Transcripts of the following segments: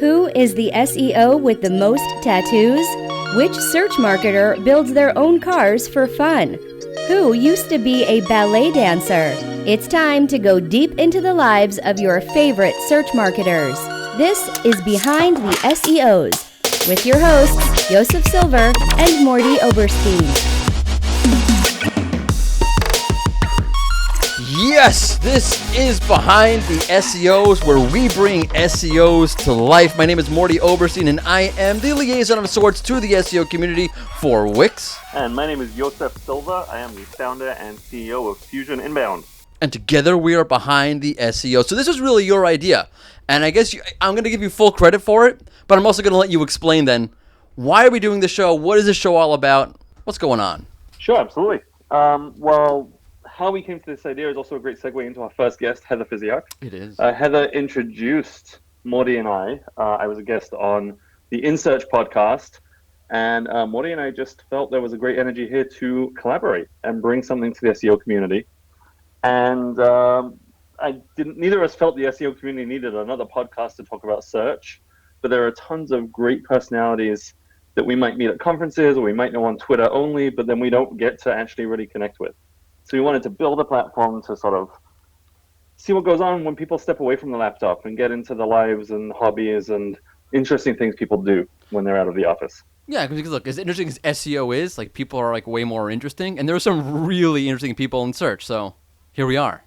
Who is the SEO with the most tattoos? Which search marketer builds their own cars for fun? Who used to be a ballet dancer? It's time to go deep into the lives of your favorite search marketers. This is Behind the SEOs with your hosts, Yosef Silver and Mordy Oberstein. Yes, this is Behind the SEOs, where we bring SEOs to life. My name is Mordy Oberstein, and I am the liaison of sorts to the SEO community for Wix. And my name is Yosef Silver. I am the founder and CEO of Fusion Inbound. And together we are Behind the SEO. So this is really your idea. And I guess I'm going to give you full credit for it, but I'm also going to let you explain then, why are we doing the show? What is this show all about? What's going on? Sure, absolutely. Well, how we came to this idea is also a great segue into our first guest, Heather Physioc. It is. Heather introduced Mordy and I. I was a guest on the InSearch podcast, and Mordy and I just felt there was a great energy here to collaborate and bring something to the SEO community. And neither of us felt the SEO community needed another podcast to talk about search, but there are tons of great personalities that we might meet at conferences or we might know on Twitter only, but then we don't get to actually really connect with. So we wanted to build a platform to sort of see what goes on when people step away from the laptop and get into the lives and hobbies and interesting things people do when they're out of the office. Yeah, because look, as interesting as SEO is, like, people are like way more interesting, and there are some really interesting people in search. So here we are,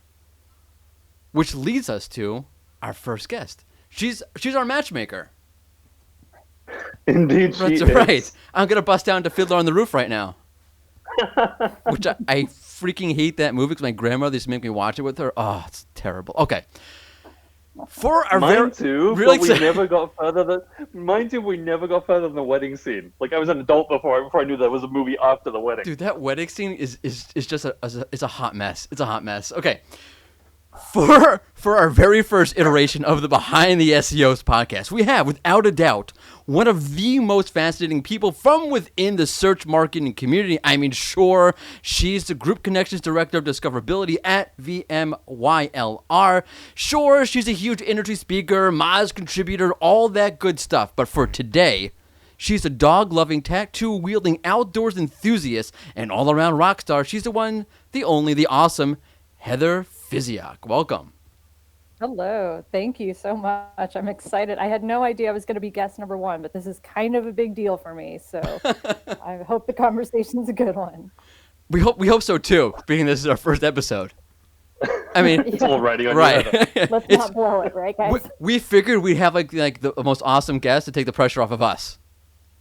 which leads us to our first guest. She's our matchmaker. Indeed, she is. That's right. I'm gonna bust down to Fiddler on the Roof right now. Which I freaking hate that movie because my grandmother used to make me watch it with her. Oh, it's terrible. Okay. For our Mine too, really but we never got further than the wedding scene. Like, I was an adult before I knew there was a movie after the wedding. Dude, that wedding scene is just it's a hot mess. It's a hot mess. Okay. For our very first iteration of the Behind the SEOs podcast, we have, without a doubt, one of the most fascinating people from within the search marketing community. I mean, sure, she's the Group Connections Director of Discoverability at VMYLR. Sure, she's a huge industry speaker, Moz contributor, all that good stuff. But for today, she's a dog-loving, tattoo-wielding outdoors enthusiast and all-around rock star. She's the one, the only, the awesome Heather Physioc. Welcome. Hello. Thank you so much. I'm excited. I had no idea I was going to be guest number one, but this is kind of a big deal for me. So I hope the conversation's a good one. We hope so too, being this is our first episode. I mean, it's all ready on right. Let's not blow it, right, guys? We figured we'd have like the most awesome guest to take the pressure off of us.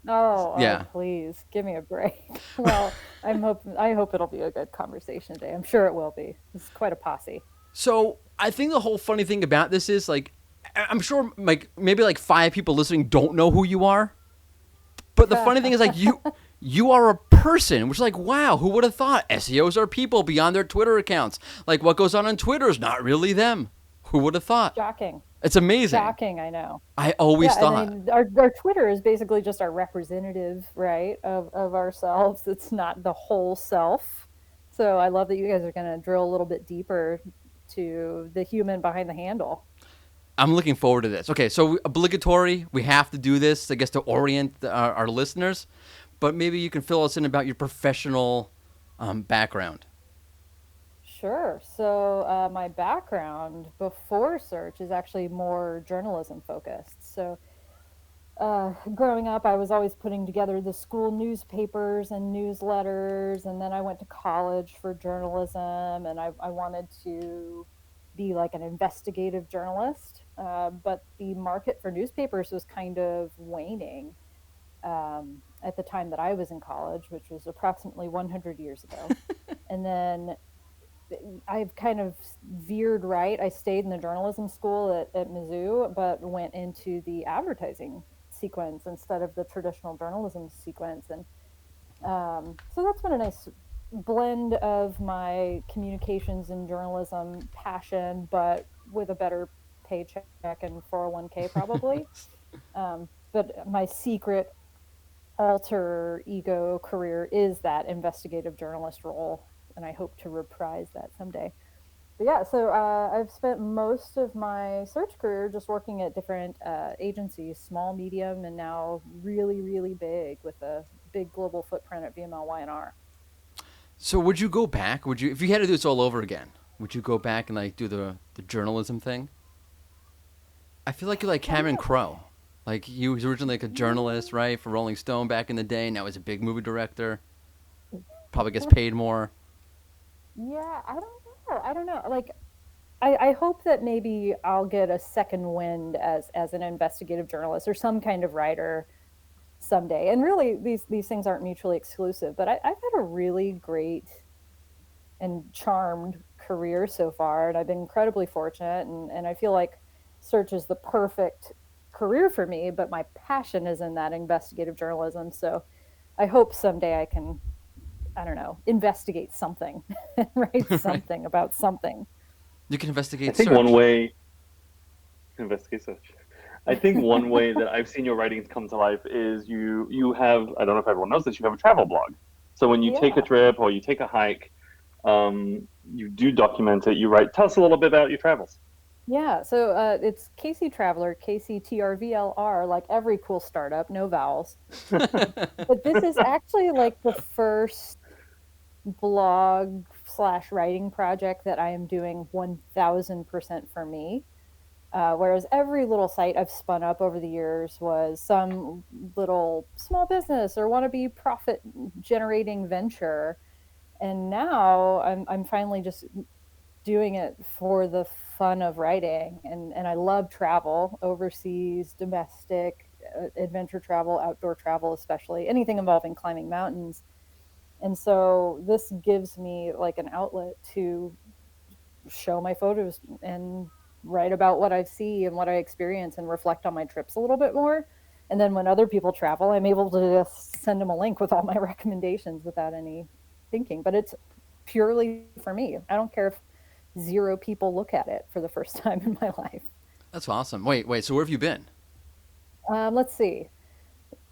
Oh, please give me a break. Well, I hope it'll be a good conversation today. I'm sure it will be. This is quite a posse. So I think the whole funny thing about this is, like, I'm sure like maybe like 5 people listening don't know who you are. But the funny thing is, like, you are a person, which is like, wow, who would have thought? SEOs are people beyond their Twitter accounts. Like, what goes on Twitter is not really them. Who would have thought? Shocking. It's amazing. Shocking, I know. I always thought. I mean, our Twitter is basically just our representative, right, of ourselves. It's not the whole self. So I love that you guys are going to drill a little bit deeper to the human behind the handle. I'm looking forward to this. Okay, so obligatory. We have to do this, I guess, to orient our listeners. But maybe you can fill us in about your professional background. Sure. So my background before search is actually more journalism focused. So growing up, I was always putting together the school newspapers and newsletters, and then I went to college for journalism, and I wanted to be like an investigative journalist. But the market for newspapers was kind of waning at the time that I was in college, which was approximately 100 years ago. And then I've kind of veered right. I stayed in the journalism school at Mizzou, but went into the advertising sequence instead of the traditional journalism sequence. And so that's been a nice blend of my communications and journalism passion, but with a better paycheck and 401k probably. But my secret alter ego career is that investigative journalist role, and I hope to reprise that someday. But yeah, so I've spent most of my search career just working at different agencies, small, medium, and now really, really big with a big global footprint at VML Y&R. So would you go back? Would you, if you had to do this all over again, would you go back and like do the journalism thing? I feel like you're like Cameron Crowe. Like he was originally like a journalist, right, for Rolling Stone back in the day. Now he's a big movie director. Probably gets paid more. Yeah, I don't know. I don't know. Like, I hope that maybe I'll get a second wind as an investigative journalist or some kind of writer someday. And really, these things aren't mutually exclusive. But I've had a really great and charmed career so far, and I've been incredibly fortunate. And I feel like search is the perfect career for me. But my passion is in that investigative journalism. So I hope someday I can, I don't know, investigate something, write Right. something about something. You can I investigate think search. one way investigate search. I think one way that I've seen your writings come to life is you have, I don't know if everyone knows this, you have a travel blog. So when you take a Yeah. trip or you take a hike, you do document it. You write. Tell us a little bit about your travels. Yeah, so it's Casey Traveler, KCTRVLR, like every cool startup, no vowels. But this is actually like the first blog slash writing project that I am doing 1000% for me. Whereas every little site I've spun up over the years was some little small business or wannabe profit generating venture. And now I'm finally just doing it for the fun of writing. And I love travel, overseas, domestic, adventure travel, outdoor travel, especially anything involving climbing mountains. And so this gives me like an outlet to show my photos and write about what I see and what I experience and reflect on my trips a little bit more. And then when other people travel, I'm able to just send them a link with all my recommendations without any thinking. But it's purely for me. I don't care if zero people look at it for the first time in my life. That's awesome. Wait. So where have you been? Let's see.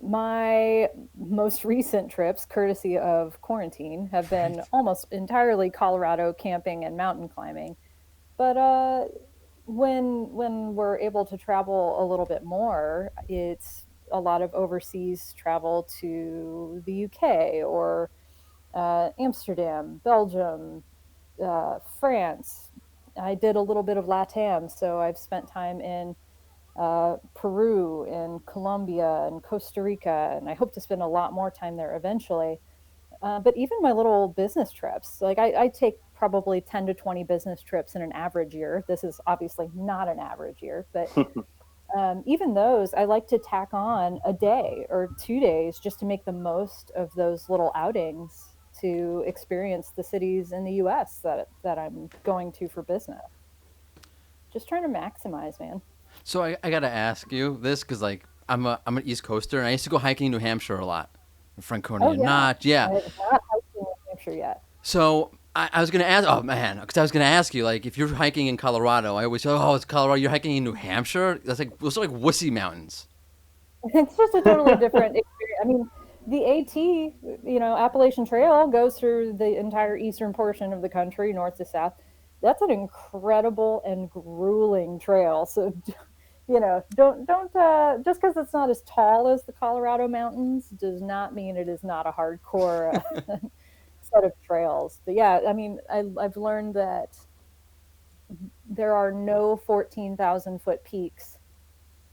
My most recent trips, courtesy of quarantine, have been Right. almost entirely Colorado camping and mountain climbing. But when we're able to travel a little bit more, it's a lot of overseas travel to the UK or Amsterdam, Belgium, France. I did a little bit of LATAM, so I've spent time in Peru and Colombia and Costa Rica, and I hope to spend a lot more time there eventually. But even my little business trips, like I take probably 10 to 20 business trips in an average year. This is obviously not an average year, but even those, I like to tack on a day or 2 days just to make the most of those little outings to experience the cities in the US that I'm going to for business. Just trying to maximize, man. So I gotta ask you this because like I'm an East Coaster and I used to go hiking in New Hampshire a lot. Oh, Franconia yeah. Notch, yeah. I have not hiked in New Hampshire yet. So I was gonna ask. Oh man, because I was gonna ask you like if you're hiking in Colorado, I always say, oh, it's Colorado. You're hiking in New Hampshire. That's like those are like wussy mountains. It's just a totally different experience. I mean, the AT, Appalachian Trail goes through the entire eastern portion of the country, north to south. That's an incredible and grueling trail. So, don't just because it's not as tall as the Colorado mountains does not mean it is not a hardcore set of trails. But yeah, I mean, I've learned that there are no 14,000-foot peaks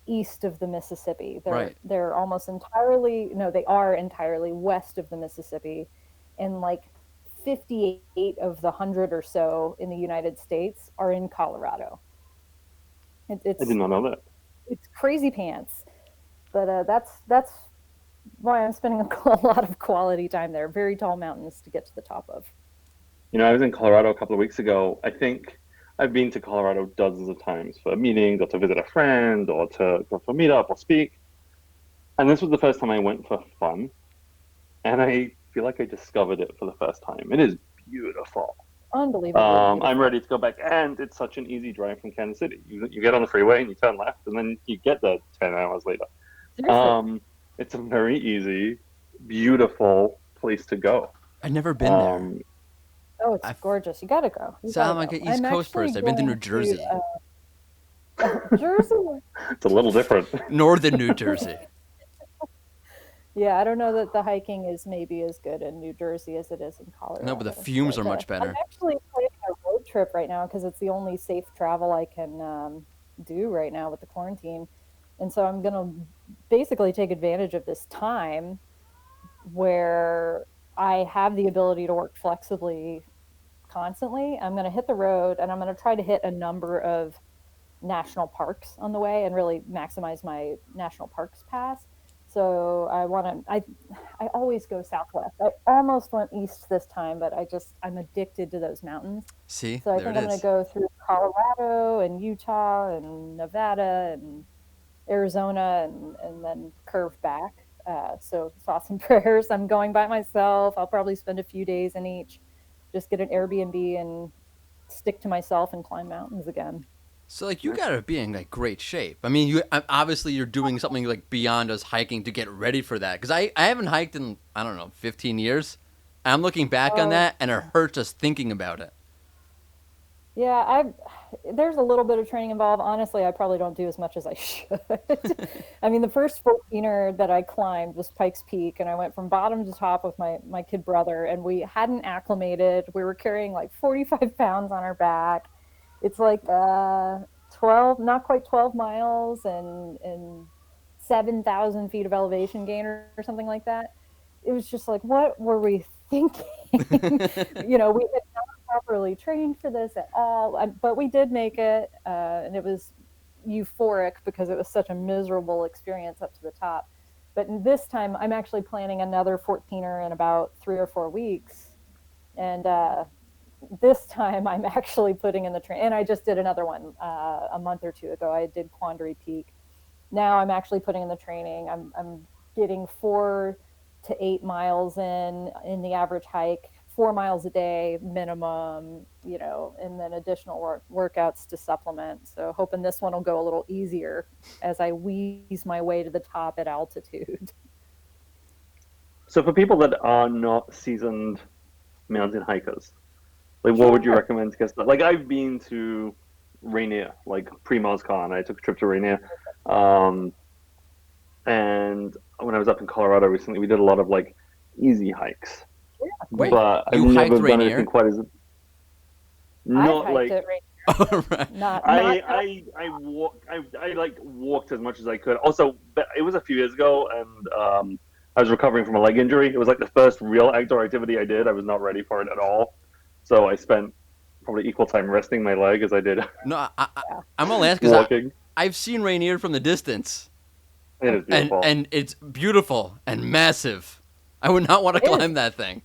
east of the Mississippi. They're Right. they're almost entirely no, they are entirely west of the Mississippi, and like 58 of the 100 or so in the United States are in Colorado. It, I did it's not know that. it's crazy pants, but that's why I'm spending a lot of quality time there. Very tall mountains to get to the top of. I was in Colorado a couple of weeks ago. I think I've been to Colorado dozens of times for meetings or to visit a friend or to go for a meetup or speak. And this was the first time I went for fun. And I feel like I discovered it for the first time. It is beautiful. Unbelievably I'm beautiful. ready to go back. And it's such an easy drive from Kansas City. You get on the freeway and you turn left, and then you get there 10 hours later. Seriously. It's a very easy, beautiful place to go. I've never been there. Um, Oh, it's gorgeous. You gotta go. You So I'm gotta like go. an East Coast person. I've been to New Jersey. Jersey. It's a little different. Northern New Jersey. Yeah, I don't know that the hiking is maybe as good in New Jersey as it is in Colorado. No, but the fumes are much I'm better. actually planning a road trip right now because it's the only safe travel I can do right now with the quarantine. And so I'm going to basically take advantage of this time where I have the ability to work flexibly constantly. I'm going to hit the road and I'm going to try to hit a number of national parks on the way and really maximize my national parks pass. So I always go southwest. I almost went east this time, but I'm addicted to those mountains. See, So I there think it I'm going is. to go through Colorado and Utah and Nevada and Arizona and then curve back. So thoughts and prayers. I'm going by myself. I'll probably spend a few days in each, just get an Airbnb and stick to myself and climb mountains again. So like you gotta be in like great shape. I mean, you obviously you're doing something like beyond us hiking to get ready for that. Because I haven't hiked in I don't know 15 years. I'm looking back on that and it hurts just thinking about it. Yeah, there's a little bit of training involved. Honestly, I probably don't do as much as I should. I mean, the first 14er that I climbed was Pikes Peak, and I went from bottom to top with my kid brother, and we hadn't acclimated. We were carrying like 45 pounds on our back. It's like 12, not quite 12 miles, and 7,000 feet of elevation gain or something like that. It was just like, what were we thinking? We had not properly trained for this at all, but we did make it, and it was euphoric because it was such a miserable experience up to the top. But this time, I'm actually planning another 14er in about 3 or 4 weeks, and this time I'm actually putting in the train. And I just did another one a month or two ago. I did Quandary Peak. Now I'm actually putting in the training. I'm getting 4 to 8 miles in the average hike, 4 miles a day minimum, and then additional workouts to supplement. So hoping this one will go a little easier as I wheeze my way to the top at altitude. So for people that are not seasoned mountain hikers, like what would you recommend to get started? Like I've been to Rainier, like pre-MozCon. I took a trip to Rainier. And when I was up in Colorado recently, we did a lot of like easy hikes. Wait, but I've you hiked never done Rainier? anything quite as not I like hiked it right Oh, right. not I walked as much as I could. Also, but it was a few years ago, and I was recovering from a leg injury. It was like the first real outdoor activity I did. I was not ready for it at all, so I spent probably equal time resting my leg as I did No, I'm only asking walking. because I've seen Rainier from the distance, It is beautiful. and it's beautiful and massive. I would not want to climb that thing.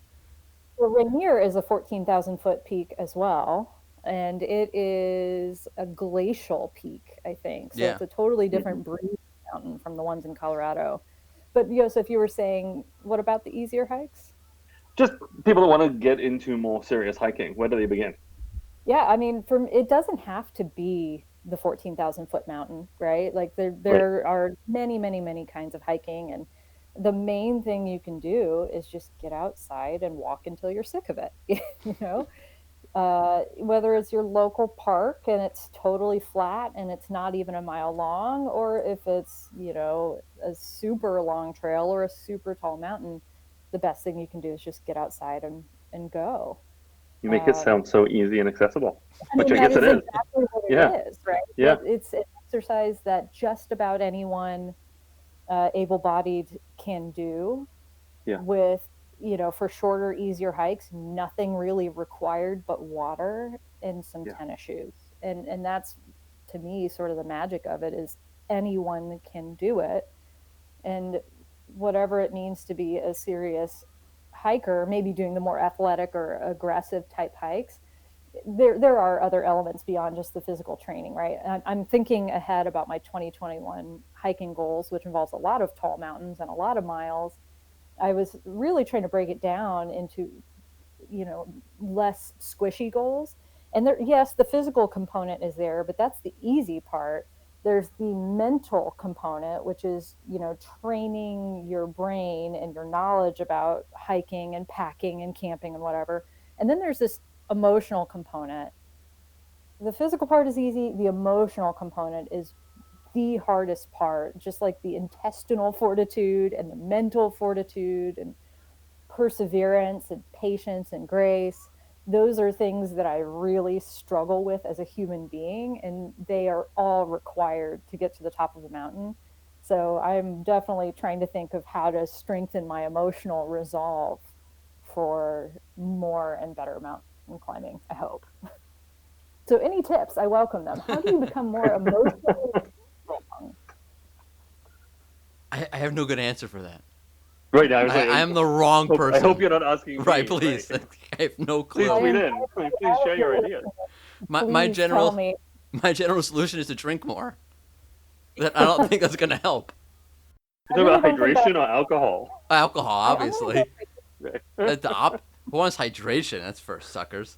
Well, Rainier is a 14,000 foot peak as well. And it is a glacial peak, I think. So it's a totally different breed mountain from the ones in Colorado. But Yosef, you were saying, what about the easier hikes? Just people that want to get into more serious hiking. Where do they begin? Yeah, I mean, it doesn't have to be the 14,000 foot mountain, right? Like there are many, many, many kinds of hiking, and the main thing you can do is just get outside and walk until you're sick of it. Whether it's your local park and it's totally flat and it's not even a mile long, or if it's, a super long trail or a super tall mountain, the best thing you can do is just get outside and go. You make it sound so easy and accessible, which I that guess it is. Exactly what it is, right? Yeah. It's an exercise that just about anyone able-bodied can do with, for shorter, easier hikes, nothing really required but water and some tennis shoes. And that's, to me, sort of the magic of it is anyone can do it. And whatever it means to be a serious hiker, maybe doing the more athletic or aggressive type hikes, there are other elements beyond just the physical training, right? I'm thinking ahead about my 2021 hiking goals, which involves a lot of tall mountains and a lot of miles. I was really trying to break it down into, less squishy goals. And yes, the physical component is there, but that's the easy part. There's the mental component, which is, training your brain and your knowledge about hiking and packing and camping and whatever. And then there's this emotional component. The physical part is easy. The emotional component is the hardest part, just like the intestinal fortitude and the mental fortitude and perseverance and patience and grace. Those are things that I really struggle with as a human being, and they are all required to get to the top of the mountain. So I'm definitely trying to think of how to strengthen my emotional resolve for more and better mountain climbing, I hope. So any tips, I welcome them. How do you become more emotionally strong? I have no good answer for that. Right now, I was like, I am the wrong person. I hope you're not asking me. Right, please. Right. I have no Please clue. tweet in. Please share your ideas. My Tell me. general solution is to drink more. That I don't think that's gonna help. You're talking about hydration or alcohol? Alcohol, obviously. Right. That's the who wants hydration? That's for suckers.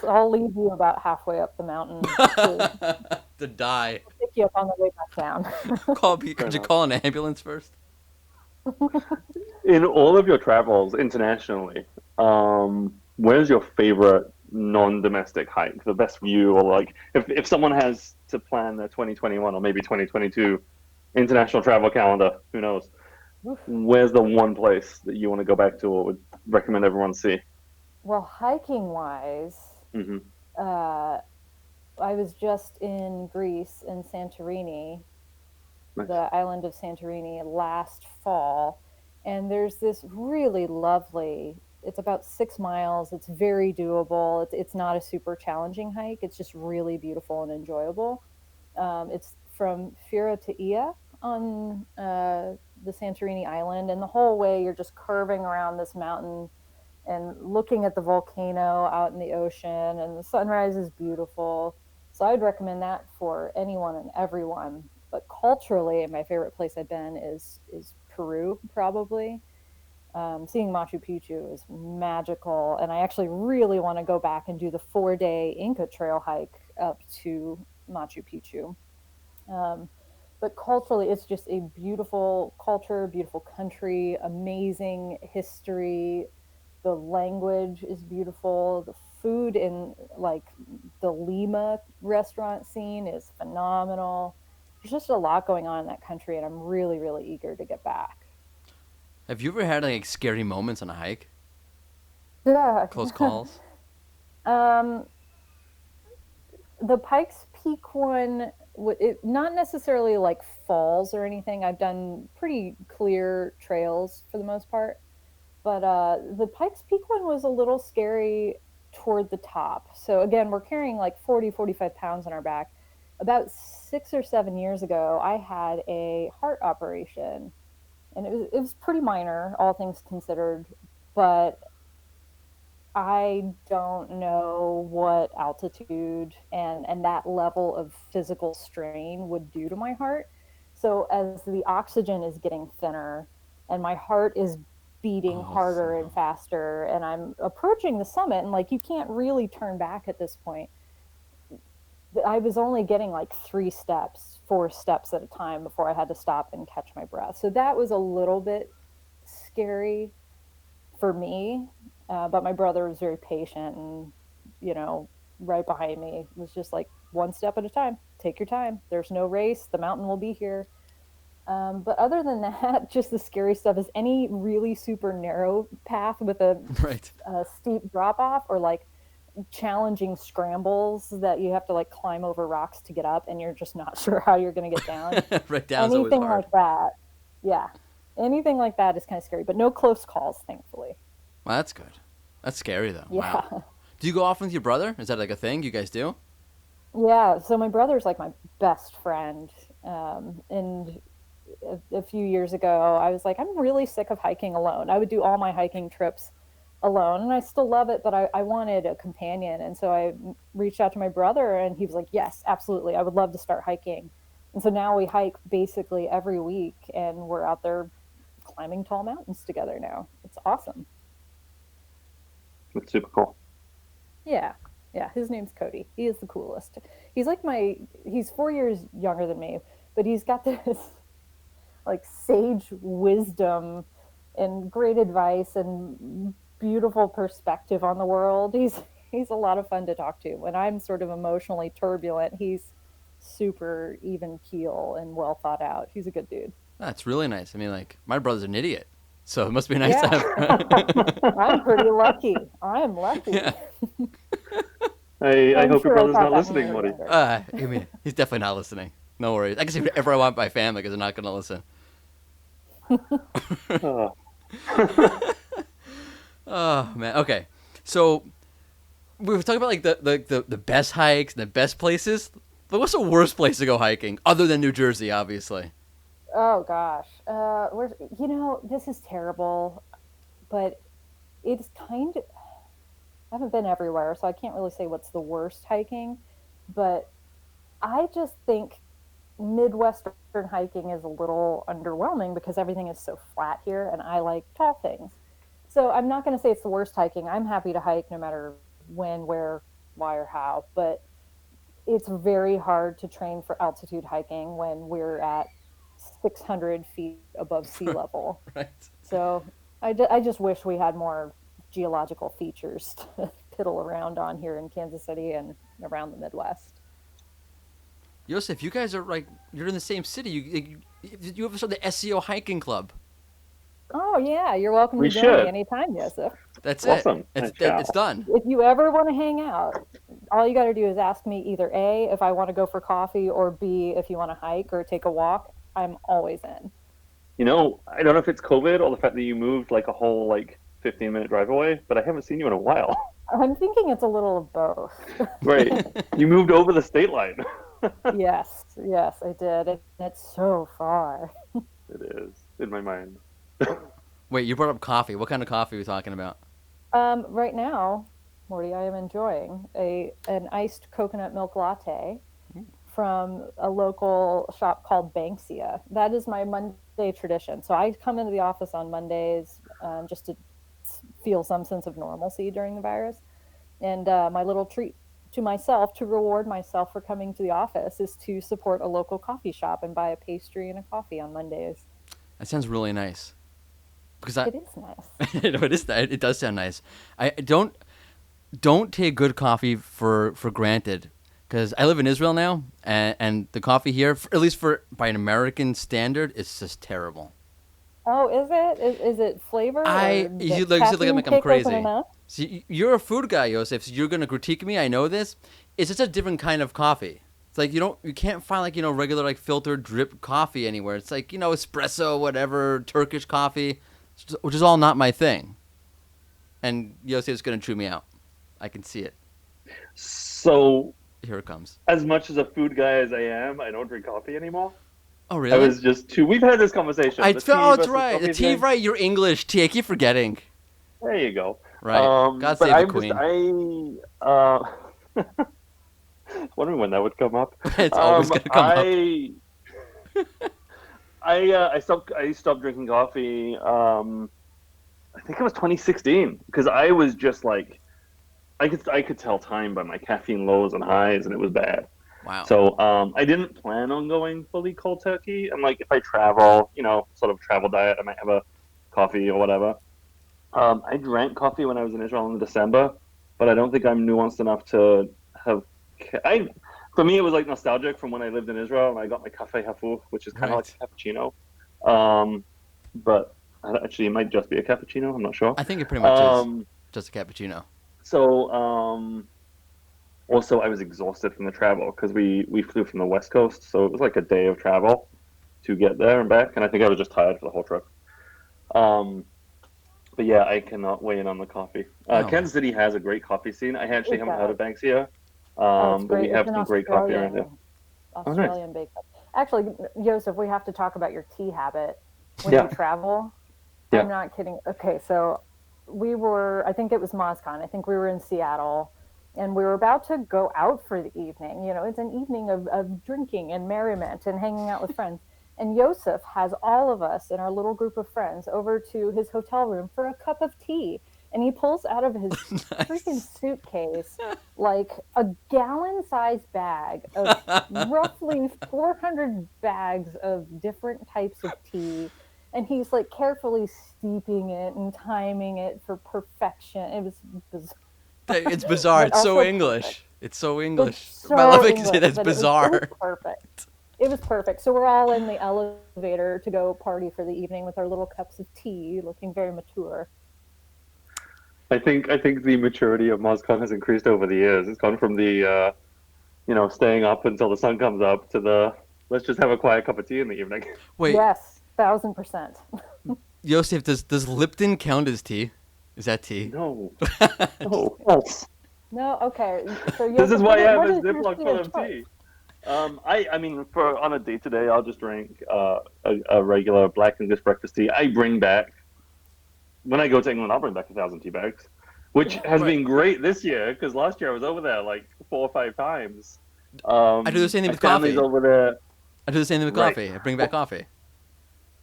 I'll leave you about halfway up the mountain To die. pick you up on the way back down. Could you call an ambulance first? In all of your travels internationally, where's your favorite non-domestic hike? The best view, or like if someone has to plan their 2021 or maybe 2022 international travel calendar, who knows? Where's the one place that you want to go back to or would recommend everyone see? Well, hiking wise, Mm-hmm. I was just in Greece in Santorini, Nice. the island of Santorini last fall, and there's this really lovely. It's about 6 miles. It's very doable. It's not a super challenging hike. It's just really beautiful and enjoyable. It's from Fira to Ia on the Santorini island, and the whole way you're just curving around this mountain and looking at the volcano out in the ocean, and the sunrise is beautiful. So I'd recommend that for anyone and everyone. But culturally, my favorite place I've been is Peru, probably. Seeing Machu Picchu is magical, and I actually really want to go back and do the 4-day Inca Trail hike up to Machu Picchu. But culturally, it's just a beautiful culture, beautiful country, amazing history. The language is beautiful. The food in like the Lima restaurant scene is phenomenal. There's just a lot going on in that country, and I'm really, really eager to get back. Have you ever had like scary moments on a hike? Yeah. Close calls? The Pikes Peak one, not necessarily like falls or anything. I've done pretty clear trails for the most part. But the Pikes Peak one was a little scary toward the top. So again, we're carrying like 40, 45 pounds on our back. About 6 or 7 years ago, I had a heart operation, and it was pretty minor, all things considered. But I don't know what altitude and that level of physical strain would do to my heart. So as the oxygen is getting thinner and my heart is beating harder and faster, and I'm approaching the summit, and like you can't really turn back at this point. I was only getting like 4 steps at a time before I had to stop and catch my breath. So that was a little bit scary for me. But my brother was very patient, and right behind me was just like 1 step at a time. Take your time. There's no race. The mountain will be here. But other than that, just the scary stuff is any really super narrow path with a steep drop off, or like challenging scrambles that you have to like climb over rocks to get up, and you're just not sure how you're going to get down. Right down. Anything like that. Yeah. Anything like that is kind of scary, but no close calls, thankfully. Well, that's good. That's scary, though. Yeah. Wow. Do you go off with your brother? Is that like a thing you guys do? Yeah. So my brother's like my best friend. And a few years ago, I was like, I'm really sick of hiking alone. I would do all my hiking trips alone, and I still love it, but I wanted a companion. And so I reached out to my brother, and he was like, yes, absolutely. I would love to start hiking. And so now we hike basically every week, and we're out there climbing tall mountains together now. It's awesome. That's super cool. Yeah. His name's Cody. He is the coolest. He's 4 years younger than me, but he's got this like sage wisdom and great advice and beautiful perspective on the world. He's a lot of fun to talk to. When I'm sort of emotionally turbulent, he's super even keel and well thought out. He's a good dude. That's really nice. I mean, like, my brother's an idiot, so it must be nice to Yeah. have. I'm pretty lucky. I'm lucky. Yeah. I I'm hope sure your I brother's thought not that listening, when we Mordy. were younger. I mean, he's definitely not listening. No worries. I can say whatever I want by family because they're not going to listen. Oh. Oh man. Okay. So we were talking about like the best hikes and the best places. But what's the worst place to go hiking other than New Jersey, obviously? Oh gosh, this is terrible, but it's kind of. I haven't been everywhere, so I can't really say what's the worst hiking, but I just think Midwestern hiking is a little underwhelming because everything is so flat here, and I like tall things. So I'm not going to say it's the worst hiking. I'm happy to hike no matter when, where, why, or how, but it's very hard to train for altitude hiking when we're at 600 feet above sea level. Right. So I just wish we had more geological features to piddle around on here in Kansas City and around the Midwest. Yosef, you guys are like you're in the same city. You have the SEO hiking club. Oh yeah, you're welcome We to join should. me anytime, Yosef. That's Awesome. it. I shall. It's done. If you ever want to hang out, all you got to do is ask me either A, if I want to go for coffee, or B, if you want to hike or take a walk. I'm always in. You know, I don't know if it's COVID or the fact that you moved like a whole 15-minute drive away, but I haven't seen you in a while. I'm thinking it's a little of both. Right. You moved over the state line. Yes, I did. It's so far. It is, in my mind. Wait, you brought up coffee. What kind of coffee are we talking about? Right now, Morty, I am enjoying an iced coconut milk latte from a local shop called Banksia. That is my Monday tradition. So I come into the office on Mondays just to feel some sense of normalcy during the virus. And my little treat to myself to reward myself for coming to the office is to support a local coffee shop and buy a pastry and a coffee on Mondays. That sounds really nice. Because It is nice. it is. It does sound nice. I don't take good coffee for granted. Because I live in Israel now, and the coffee here, at least by an American standard, is just terrible. Oh, is it? Is it flavor? You look at me like I'm crazy. See, you're a food guy, Yosef, so you're gonna critique me. I know this. It's just a different kind of coffee. It's like you can't find regular filtered drip coffee anywhere. It's like espresso, whatever, Turkish coffee, which is all not my thing. And Yosef's gonna chew me out. I can see it. So Here it comes. as much as a food guy as I am, I don't drink coffee anymore. Oh really? I was just too. We've had this conversation. That's right. The tea, right? You're English. Tea. I keep forgetting. There you go. Right. God save the queen. Wondering when that would come up. It's always gonna come up. I stopped drinking coffee. I think it was 2016 because I was just like, I could tell time by my caffeine lows and highs, and it was bad. Wow. So I didn't plan on going fully cold turkey. And if I travel, sort of travel diet, I might have a coffee or whatever. I drank coffee when I was in Israel in December, but I don't think I'm nuanced enough to have. For me, it was nostalgic from when I lived in Israel, and I got my cafe hafuf, which is kind of like a cappuccino. But actually, it might just be a cappuccino. I'm not sure. I think it pretty much is just a cappuccino. So, also, I was exhausted from the travel because we flew from the West Coast, so it was like a day of travel to get there and back, and I think I was just tired for the whole trip. But yeah, I cannot weigh in on the coffee. Kansas City has a great coffee scene. I actually haven't heard of Banksia, but we have some great coffee around here. Australian baked. Actually, Yosef, we have to talk about your tea habit when you travel. Yeah. I'm not kidding. Okay, so I think it was MozCon. I think we were in Seattle, and we were about to go out for the evening. It's an evening of drinking and merriment and hanging out with friends. And Yosef has all of us in our little group of friends over to his hotel room for a cup of tea. And he pulls out of his freaking suitcase like a gallon-sized bag of roughly 400 bags of different types of tea. and he's like carefully steeping it and timing it for perfection. It was bizarre. It's bizarre. It's so also English. perfect. It's so English. So I love it English, because that's but bizarre. It was perfect. It was perfect. So we're all in the elevator to go party for the evening with our little cups of tea, looking very mature. I think the maturity of MozCon has increased over the years. It's gone from the staying up until the sun comes up to the let's just have a quiet cup of tea in the evening. Wait, Yes, 1,000%. Yosef, does Lipton count as tea? Is that tea? No. No. False. No, okay. So This is why I have a what is your Ziploc full of tea. I mean, for on a day to day, I'll just drink a regular black English breakfast tea. I bring back when I go to England, I'll bring back 1,000 tea bags, which has been great this year because last year I was over there like 4 or 5 times. I do the same thing with coffee. Over there. I do the same thing with coffee. I bring back coffee.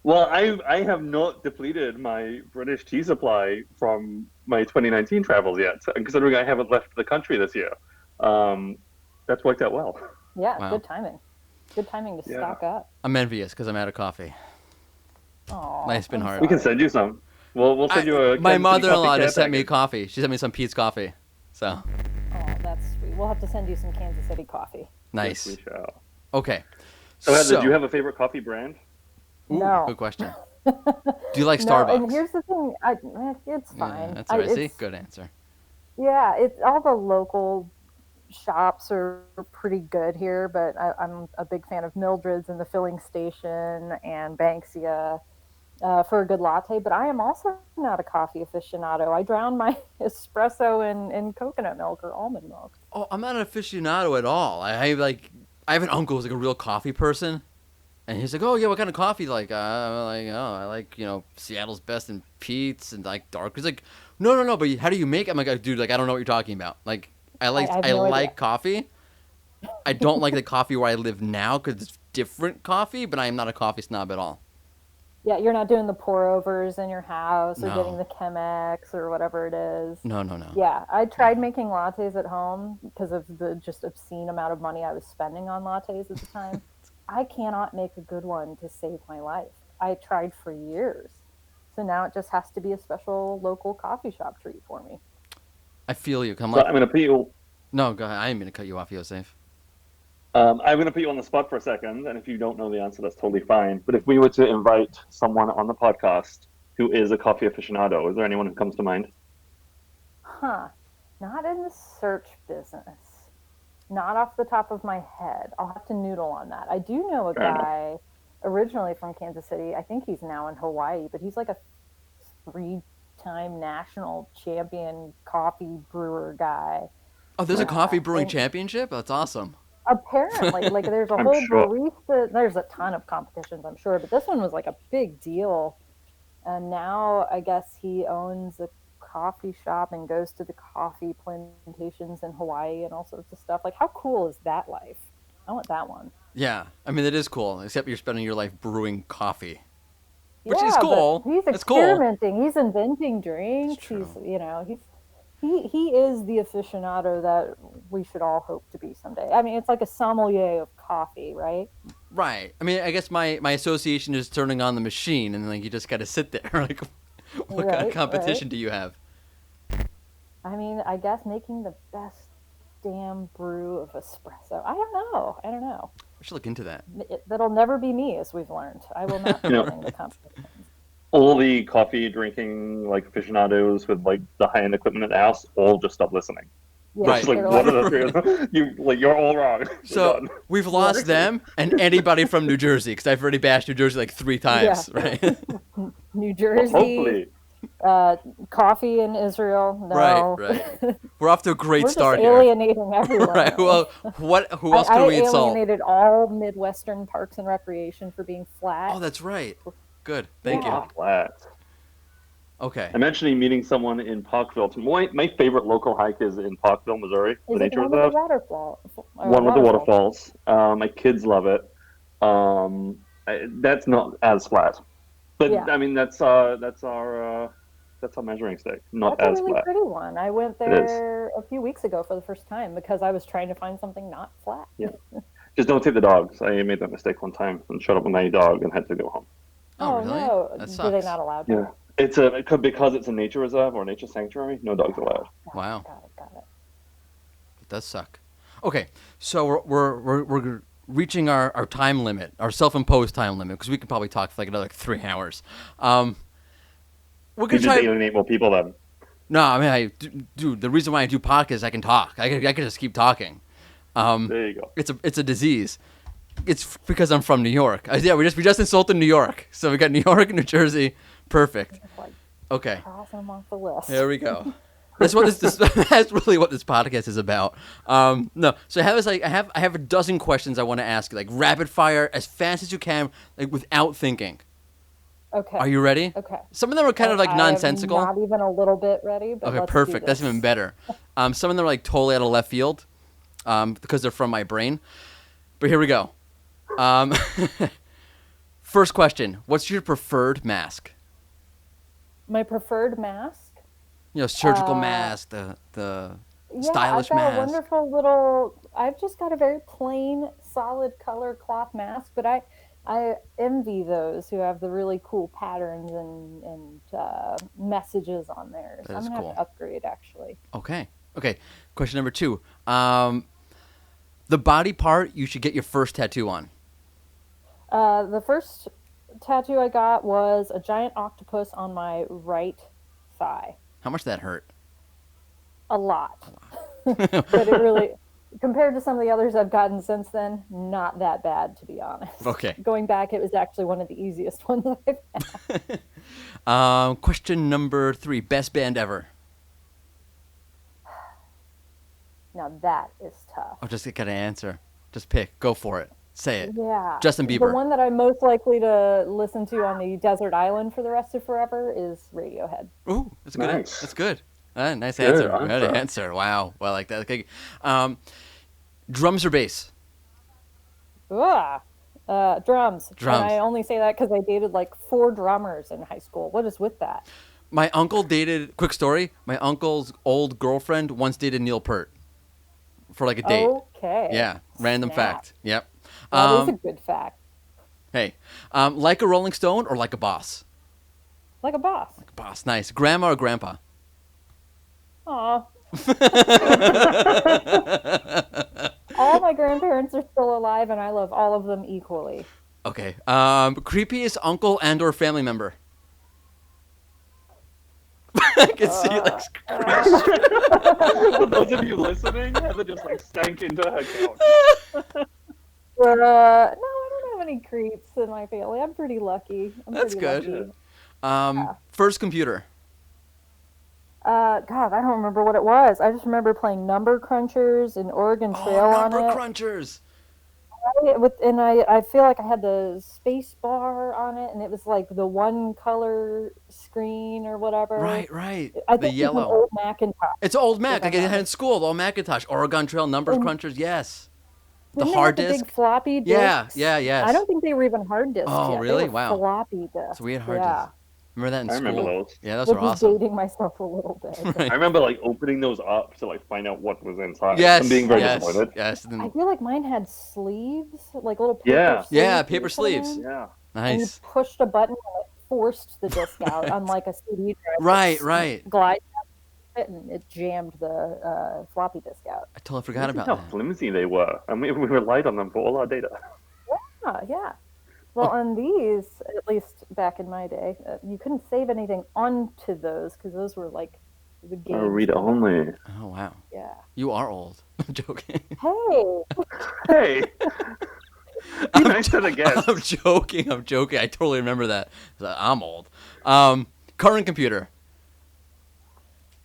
Well, I have not depleted my British tea supply from my 2019 travels yet, considering I haven't left the country this year. That's worked out well. Yeah, Wow. good timing. Good timing to stock up. I'm envious because I'm out of coffee. Aw, Life's been hard. We can send you some. We'll send you a. My mother-in-law just sent package. me coffee. She sent me some Pete's coffee. So Oh, that's sweet. We'll have to send you some Kansas City coffee. nice. Yes, we shall. Okay. So, Heather, do you have a favorite coffee brand? Ooh, No. good question. Do you like No, Starbucks? and here's the thing. It's fine. Yeah, that's all right. See, good answer. Yeah, it's all the local shops are pretty good here, but I'm a big fan of Mildred's and the Filling Station and Banksia for a good latte. But I am also not a coffee aficionado. I drown my espresso in coconut milk or almond milk. Oh, I'm not an aficionado at all. I have an uncle who's like a real coffee person, and he's like, "Oh yeah, what kind of coffee?" I like Seattle's Best and Pete's and like dark. He's like, "No, but how do you make it?" I'm like, "Dude, like I don't know what you're talking about." Like I have no like idea. coffee. I don't like the coffee where I live now because it's different coffee, but I am not a coffee snob at all. Yeah, you're not doing the pour overs in your house or No. getting the Chemex or whatever it is. No. Yeah, I tried making lattes at home because of the just obscene amount of money I was spending on lattes at the time. I cannot make a good one to save my life. I tried for years. So now it just has to be a special local coffee shop treat for me. I feel you. I'm going to put you. No, go ahead. I am going to cut you off, Yosef. I'm going to put you on the spot for a second, and if you don't know the answer, that's totally fine. But if we were to invite someone on the podcast who is a coffee aficionado, is there anyone who comes to mind? Huh. Not in the search business. Not off the top of my head. I'll have to noodle on that. I do know a guy originally from Kansas City. I think he's now in Hawaii, but he's like a 3-time national champion coffee brewer guy. Oh, there's a coffee brewing championship? That's awesome. Apparently, like there's a whole barista. There's a ton of competitions, I'm sure, but this one was like a big deal. And now I guess he owns a coffee shop and goes to the coffee plantations in Hawaii and all sorts of stuff. Like, how cool is that life? I want that one. Yeah, I mean, it is cool, except you're spending your life brewing coffee. Which yeah, is cool. But he's That's cool. experimenting. He's inventing drinks. It's He's he is the aficionado that we should all hope to be someday. I mean, it's like a sommelier of coffee, right? Right. I mean, I guess my association is turning on the machine, and like you just got to sit there. Like, what kind of competition do you have? I mean, I guess making the best damn brew of espresso. I don't know. We should look into that. That'll never be me, as we've learned. I will not be winning the competition. All the coffee drinking like aficionados with like the high end equipment at the house all just stop listening. Yeah, Right. Like one of the three of them, you're all wrong. So we've lost them and anybody from New Jersey, because I've already bashed New Jersey like 3 times, right? New Jersey, Hopefully. Coffee in Israel. No. Right. We're off to a great We're start just here. alienating everyone. Right. Well, who else can we I insult? alienated all Midwestern parks and recreation for being flat. Oh, that's right. Good. Thank Ah, you. flat. Okay. I'm actually meeting someone in Parkville. My favorite local hike is in Parkville, Missouri. Is The it the nature one with reserve. the waterfall? One with the waterfalls. My kids love it. That's not as flat, but Yeah. I mean that's our measuring stick. Not That's as a really flat. pretty one. I went there a few weeks ago for the first time because I was trying to find something not flat. Yeah. Just don't take the dogs. I made that mistake one time and showed up with my dog and had to go home. Oh, Oh really? no, That do they sucks. not allow Yeah. dogs? Because it's a nature reserve or a nature sanctuary, no dogs allowed. Wow. Got it. It does suck. Okay, so we're reaching our time limit, our self-imposed time limit, because we could probably talk for like another 3 hours. We're You gonna just try. alienate more people then. No, I mean, dude, the reason why I do podcasts, is I can talk. I can just keep talking. There you go. It's a disease. It's because I'm from New York. Yeah, we just insulted New York, so we got New York and New Jersey. Perfect. Just like Okay. crossing them off the list. There we go. That's what this that's really what this podcast is about. No, so I have this I have a dozen questions I want to ask you, like rapid fire, as fast as you can, like without thinking. Okay. Are you ready? Okay. Some of them are kind of like I am nonsensical. not even a little bit ready, but Okay, let's perfect. do That's this. even better. Some of them are like totally out of left field, because they're from my brain. But here we go. First question: what's your preferred mask? My preferred mask? Surgical mask, the stylish I've got mask. a wonderful little. I've just got a very plain, solid color cloth mask, but I envy those who have the really cool patterns and messages on theirs. That I'm is gonna cool. have to upgrade actually. Okay. Question number 2. The body part you should get your first tattoo on. The first tattoo I got was a giant octopus on my right thigh. How much did that hurt? A lot. But it really, compared to some of the others I've gotten since then, not that bad, to be honest. Okay. Going back, it was actually one of the easiest ones I've had. Question number 3. Best band ever. Now that is tough. Oh, just get an answer. Just pick. Go for it. Say it. Yeah. Justin Bieber. The one that I'm most likely to listen to on the desert island for the rest of forever is Radiohead. Ooh, that's a good. Nice. That's good. Nice Good answer. answer. Good answer. Wow. Well, I like that. Okay. Drums or bass? Drums. Drums. And I only say that because I dated like 4 drummers in high school. What is with that? My uncle dated. Quick story. My uncle's old girlfriend once dated Neil Peart for like a date. Okay. Yeah. Random Snap. fact. Yep. That is a good fact. Hey, like a Rolling Stone or like a boss? Like a boss. Boss. Nice. Grandma or grandpa? Aw. All my grandparents are still alive, and I love all of them equally. Okay. Creepiest uncle and or family member? I can see like For those of you listening, Heather just like sank into her couch. No, I don't have any creeps in my family. I'm pretty lucky. That's good. Lucky. First computer. God, I don't remember what it was. I just remember playing Number Crunchers and Oregon Trail on Number it. crunchers. And I feel like I had the space bar on it, and it was like the one color screen or whatever. Right. I The think yellow. It's an old Macintosh. It's old Mac. Like I Yeah. had in school. The old Macintosh. Oregon Trail. Number crunchers. Yes. The Didn't they hard have the disk. big floppy disks? Yeah. Yes. I don't think they were even hard disks Oh, yet. really? They were Wow. floppy disks. So we had hard yeah. disks. Remember that in I school? remember those. Yeah, those Which were is awesome. dating myself a little bit. I remember like opening those up to like find out what was inside. Yes. And being very yes. disappointed. Yes. I feel like mine had sleeves, like little paper Yeah. sleeves. Yeah, you paper put sleeves. in, Yeah. And you Nice. pushed a button and it forced the disc out, unlike a CD drive. Right. Glide it and it jammed the floppy disk out. I totally forgot This is about how that. flimsy they were. And we relied on them for all our data. Yeah. Well, on these, at least back in my day, you couldn't save anything onto those because those were like the games. Oh, read only. Oh wow. Yeah. You are old. I'm joking. Hey. Hey. Be nice to the guest. I'm joking. I totally remember that. I'm old. Current computer.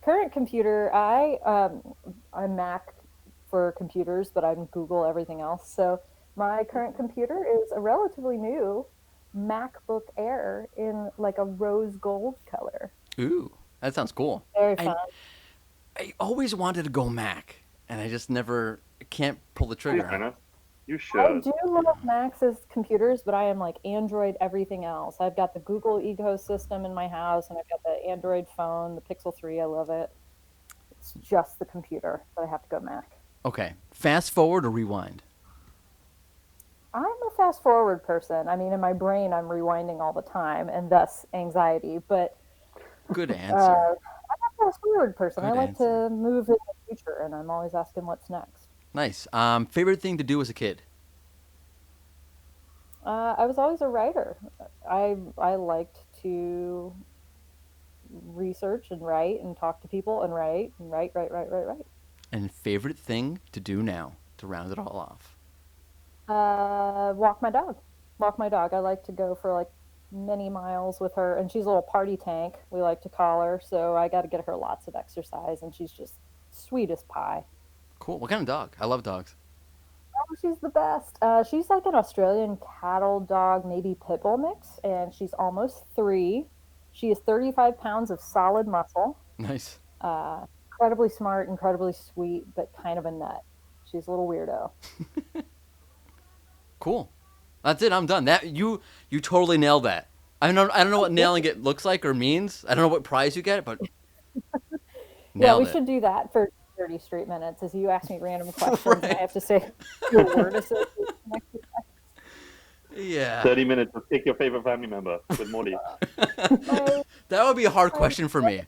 Current computer, I'm Mac for computers, but I'm Google everything else. So my current computer is a relatively new MacBook Air in like a rose gold color. Ooh, that sounds cool. Very fun. I always wanted to go Mac, and I just never can't pull the trigger. Kinda. You I should. do love Macs as computers, but I am like Android everything else. I've got the Google ecosystem in my house, and I've got the Android phone, the Pixel 3. I love it. It's just the computer that I have to go Mac. Okay, fast forward or rewind? I'm a fast forward person. I mean, in my brain, I'm rewinding all the time, and thus anxiety. But Good I'm answer. a fast forward person. I Good like answer. to move in the future, and I'm always asking what's next. Nice. Favorite thing to do as a kid? I was always a writer. I liked to research and write and talk to people and write. And favorite thing to do now to round it all off? Walk my dog. Walk my dog. I like to go for like many miles with her, and she's a little party tank. We like to call her. So I got to get her lots of exercise, and she's just sweet as pie. Cool. What kind of dog? I love dogs. Oh, she's the best. She's like an Australian cattle dog, maybe pit bull mix, and she's almost 3. She is 35 pounds of solid muscle. Nice. Incredibly smart, incredibly sweet, but kind of a nut. She's a little weirdo. Cool. That's it. I'm done. That you totally nailed that. I don't know what nailing it looks like or means. I don't know what prize you get, but Yeah, nailed we it. should do that for 30 straight minutes as you ask me random questions Right. and I have to say your word associated next to Yeah. 30 minutes to pick your favorite family member with Mordy. that. That would be a hard question for me.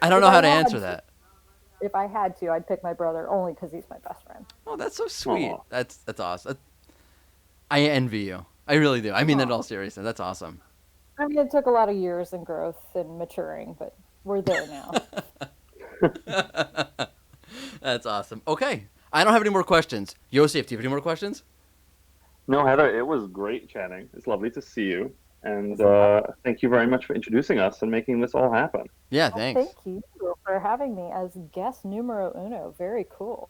I don't If know how I to had answer to- that. If I had to, I'd pick my brother only because he's my best friend. Oh, that's so sweet. Aw. That's awesome. I envy you. I really do. I mean that in all seriousness. That's awesome. I mean, it took a lot of years and growth and maturing, but we're there now. That's awesome. Okay. I don't have any more questions. Yosef, do you have any more questions? No, Heather, it was great chatting. It's lovely to see you. And thank you very much for introducing us and making this all happen. Yeah, Well, thanks. thank you for having me as guest numero uno. Very cool.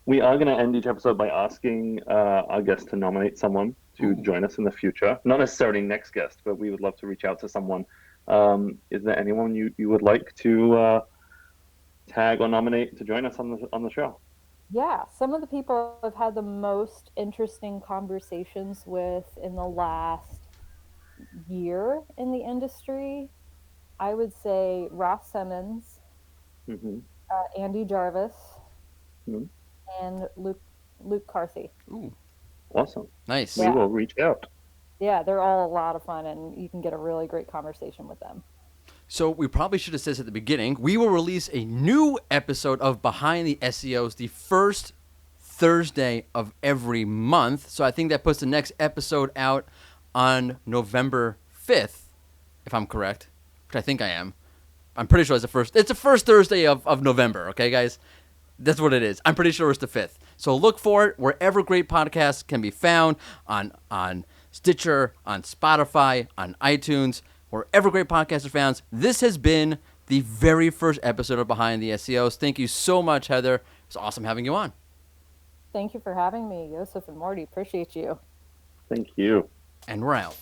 We are going to end each episode by asking our guest to nominate someone to join us in the future. Not necessarily next guest, but we would love to reach out to someone. Is there anyone you would like to tag or nominate to join us on the show? Yeah, some of the people I've had the most interesting conversations with in the last year in the industry, I would say Ross Simmons, Mm-hmm. Andy Jarvis, Mhm. and Luke Carthy. Ooh, Awesome. nice. We Yeah. will reach out. Yeah, they're all a lot of fun, and you can get a really great conversation with them. So we probably should have said this at the beginning. We will release a new episode of Behind the SEOs the first Thursday of every month. So I think that puts the next episode out on November 5th, if I'm correct, which I think I am. I'm pretty sure it's the first Thursday of November, okay, guys? That's what it is. I'm pretty sure it's the 5th. So look for it wherever great podcasts can be found, on Stitcher, on Spotify, on iTunes, wherever great podcasts are found. This has been the very first episode of Behind the SEOs. Thank you so much, Heather. It was awesome having you on. Thank you for having me, Yosef and Morty. Appreciate you. Thank you. And we're out.